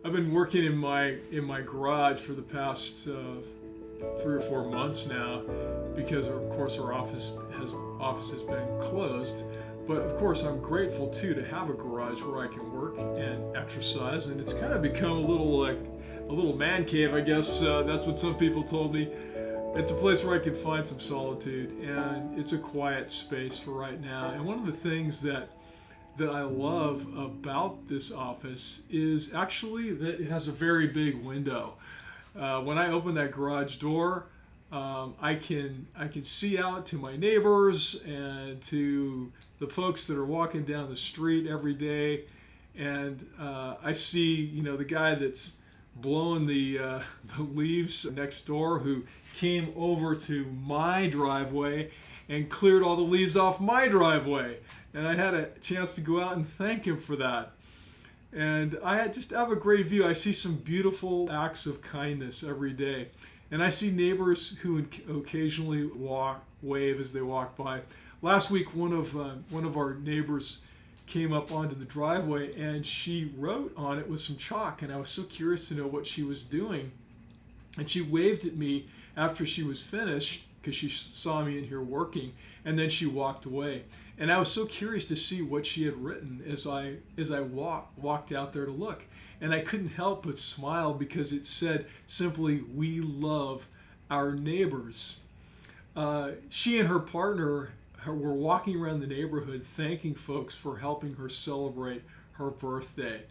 I've been working in my garage for the past 3 or 4 months now, because of course our office has been closed. But of course I'm grateful too to have a garage where I can work and exercise, and it's kind of become a little man cave, I guess. That's what some people told me. It's a place where I can find some solitude, and it's a quiet space for right now. And one of the things that I love about this office is actually that it has a very big window. When I open that garage door, I can see out to my neighbors and to the folks that are walking down the street every day, and I see the guy that's blowing the leaves next door, who came over to my driveway and cleared all the leaves off my driveway. And I had a chance to go out and thank him for that. And I just have a great view. I see some beautiful acts of kindness every day. And I see neighbors who occasionally wave as they walk by. Last week, one of our neighbors came up onto the driveway, and she wrote on it with some chalk, and I was so curious to know what she was doing. And she waved at me after she was finished, because she saw me in here working, and then she walked away. And I was so curious to see what she had written as I walked out there to look. And I couldn't help but smile, because it said simply, "We love our neighbors." She and her partner were walking around the neighborhood thanking folks for helping her celebrate her birthday.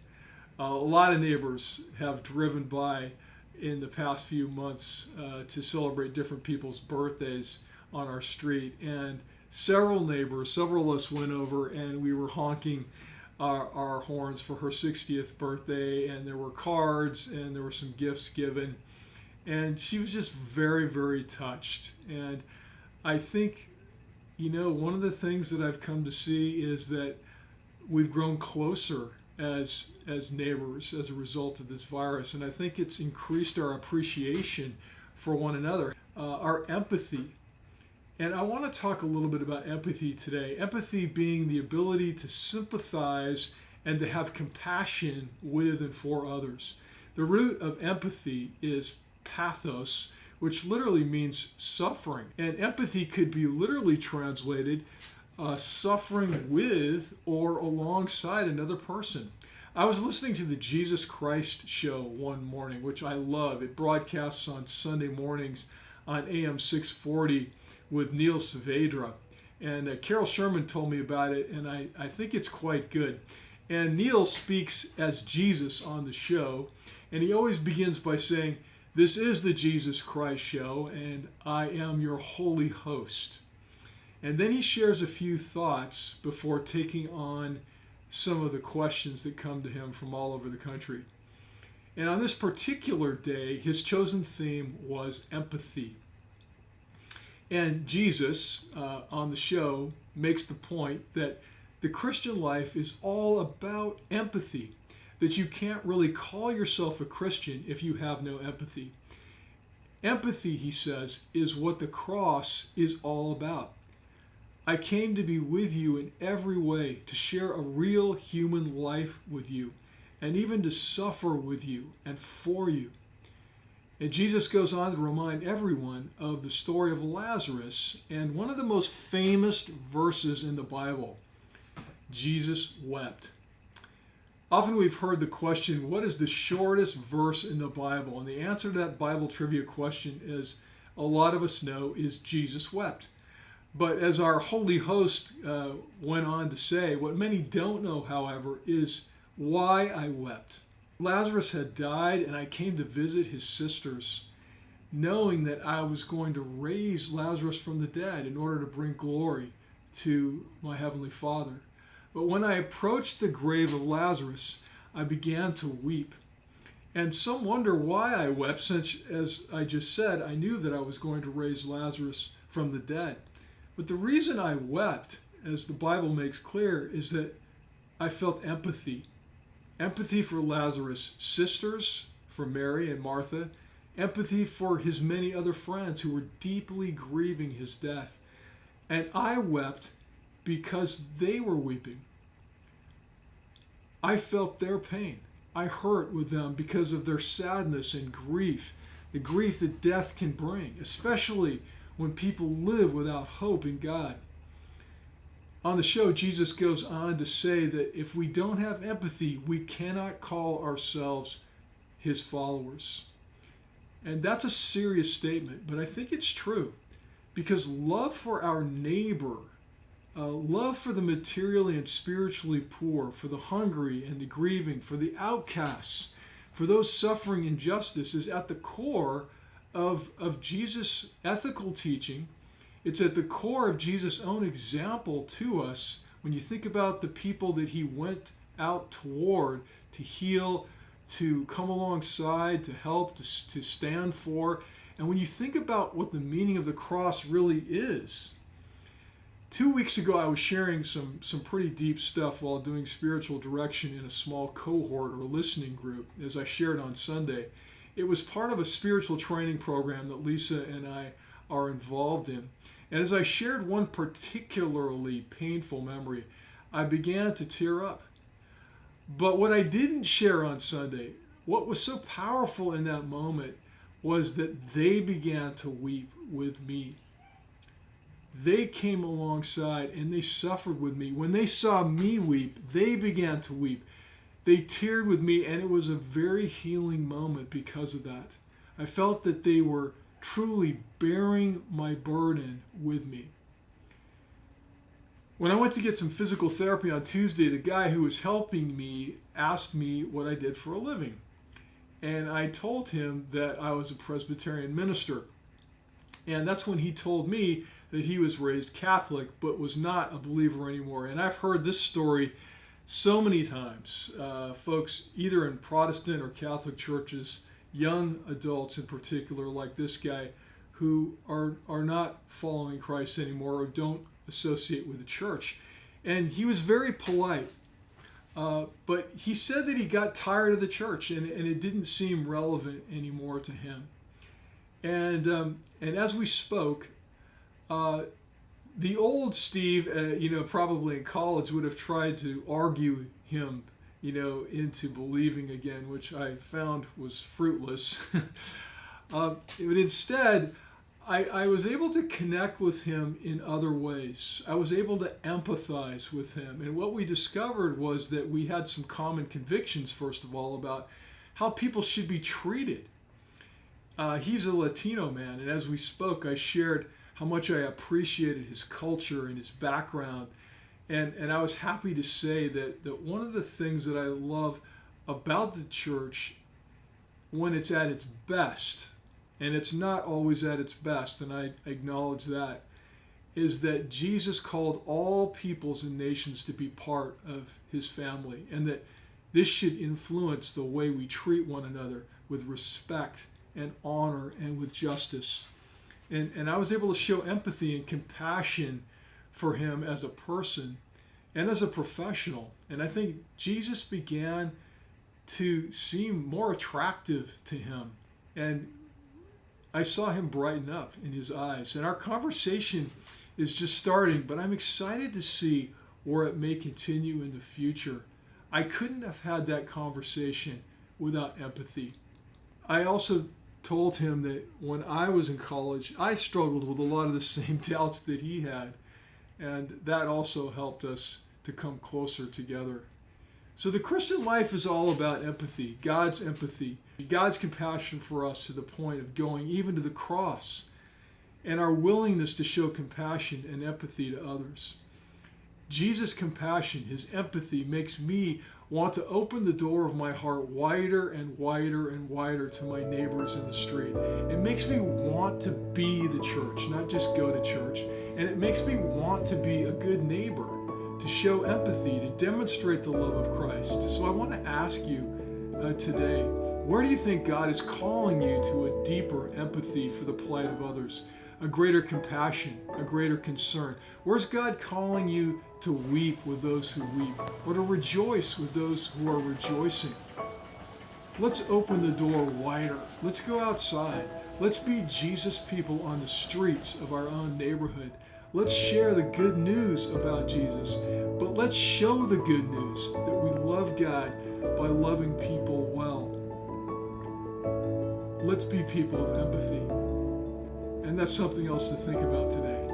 A lot of neighbors have driven by in the past few months to celebrate different people's birthdays on our street, and several of us went over and we were honking our horns for her 60th birthday, and there were cards and there were some gifts given, and she was just very, very touched. And I think, one of the things that I've come to see is that we've grown closer as neighbors as a result of this virus, and I think it's increased our appreciation for one another, our empathy. And I want to talk a little bit about empathy today. Empathy being the ability to sympathize and to have compassion with and for others. The root of empathy is pathos, which literally means suffering. And empathy could be literally translated suffering with or alongside another person. I was listening to the Jesus Christ show one morning, which I love. It broadcasts on Sunday mornings on AM 640 with Neil Saavedra. And Carol Sherman told me about it, and I think it's quite good. And Neil speaks as Jesus on the show, and he always begins by saying, "This is the Jesus Christ show, and I am your holy host." And then he shares a few thoughts before taking on some of the questions that come to him from all over the country. And on this particular day, his chosen theme was empathy. And Jesus, on the show, makes the point that the Christian life is all about empathy, that you can't really call yourself a Christian if you have no empathy. Empathy, he says, is what the cross is all about. I came to be with you in every way, to share a real human life with you, and even to suffer with you and for you. And Jesus goes on to remind everyone of the story of Lazarus, and one of the most famous verses in the Bible. Jesus wept. Often we've heard the question, what is the shortest verse in the Bible? And the answer to that Bible trivia question is, a lot of us know, is Jesus wept. But as our holy host went on to say, what many don't know, however, is why I wept. Lazarus had died, and I came to visit his sisters, knowing that I was going to raise Lazarus from the dead in order to bring glory to my Heavenly Father. But when I approached the grave of Lazarus, I began to weep. And some wonder why I wept, since, as I just said, I knew that I was going to raise Lazarus from the dead. But the reason I wept, as the Bible makes clear, is that I felt empathy. Empathy for Lazarus' sisters, for Mary and Martha. Empathy for his many other friends who were deeply grieving his death. And I wept because they were weeping. I felt their pain. I hurt with them because of their sadness and grief, the grief that death can bring, especially when people live without hope in God. On the show, Jesus goes on to say that if we don't have empathy, we cannot call ourselves his followers. And that's a serious statement, but I think it's true. Because love for our neighbor, love for the materially and spiritually poor, for the hungry and the grieving, for the outcasts, for those suffering injustice is at the core of Jesus' ethical teaching. It's at the core of Jesus' own example to us when you think about the people that he went out toward to heal, to come alongside, to help, to stand for. And when you think about what the meaning of the cross really is. 2 weeks ago, I was sharing some pretty deep stuff while doing spiritual direction in a small cohort or listening group, as I shared on Sunday. It was part of a spiritual training program that Lisa and I are involved in. And as I shared one particularly painful memory, I began to tear up. But what I didn't share on Sunday, what was so powerful in that moment, was that they began to weep with me. They came alongside and they suffered with me. When they saw me weep, they began to weep. They teared with me, and it was a very healing moment because of that. I felt that they were truly bearing my burden with me. When I went to get some physical therapy on Tuesday, the guy who was helping me asked me what I did for a living. And I told him that I was a Presbyterian minister. And that's when he told me that he was raised Catholic but was not a believer anymore. And I've heard this story so many times. Folks, either in Protestant or Catholic churches, young adults in particular, like this guy, who are not following Christ anymore or don't associate with the church. And he was very polite. But he said that he got tired of the church and it didn't seem relevant anymore to him. And as we spoke, the old Steve, probably in college would have tried to argue him, into believing again, which I found was fruitless. But instead, I was able to connect with him in other ways. I was able to empathize with him. And what we discovered was that we had some common convictions, first of all, about how people should be treated. He's a Latino man, and as we spoke, I shared how much I appreciated his culture and his background. And I was happy to say that one of the things that I love about the church when it's at its best, and it's not always at its best, and I acknowledge that, is that Jesus called all peoples and nations to be part of his family, and that this should influence the way we treat one another with respect and honor and with justice. And I was able to show empathy and compassion for him as a person and as a professional. And I think Jesus began to seem more attractive to him. And I saw him brighten up in his eyes. And our conversation is just starting, but I'm excited to see where it may continue in the future. I couldn't have had that conversation without empathy. I also told him that when I was in college, I struggled with a lot of the same doubts that he had. And that also helped us to come closer together. So the Christian life is all about empathy, God's compassion for us to the point of going even to the cross, and our willingness to show compassion and empathy to others. Jesus' compassion, his empathy, makes me want to open the door of my heart wider and wider and wider to my neighbors in the street. It makes me want to be the church, not just go to church. And it makes me want to be a good neighbor, to show empathy, to demonstrate the love of Christ. So I want to ask you today, where do you think God is calling you to a deeper empathy for the plight of others, a greater compassion, a greater concern? Where's God calling you to weep with those who weep, or to rejoice with those who are rejoicing? Let's open the door wider. Let's go outside. Let's be Jesus people on the streets of our own neighborhood. Let's share the good news about Jesus, but let's show the good news that we love God by loving people well. Let's be people of empathy. And that's something else to think about today.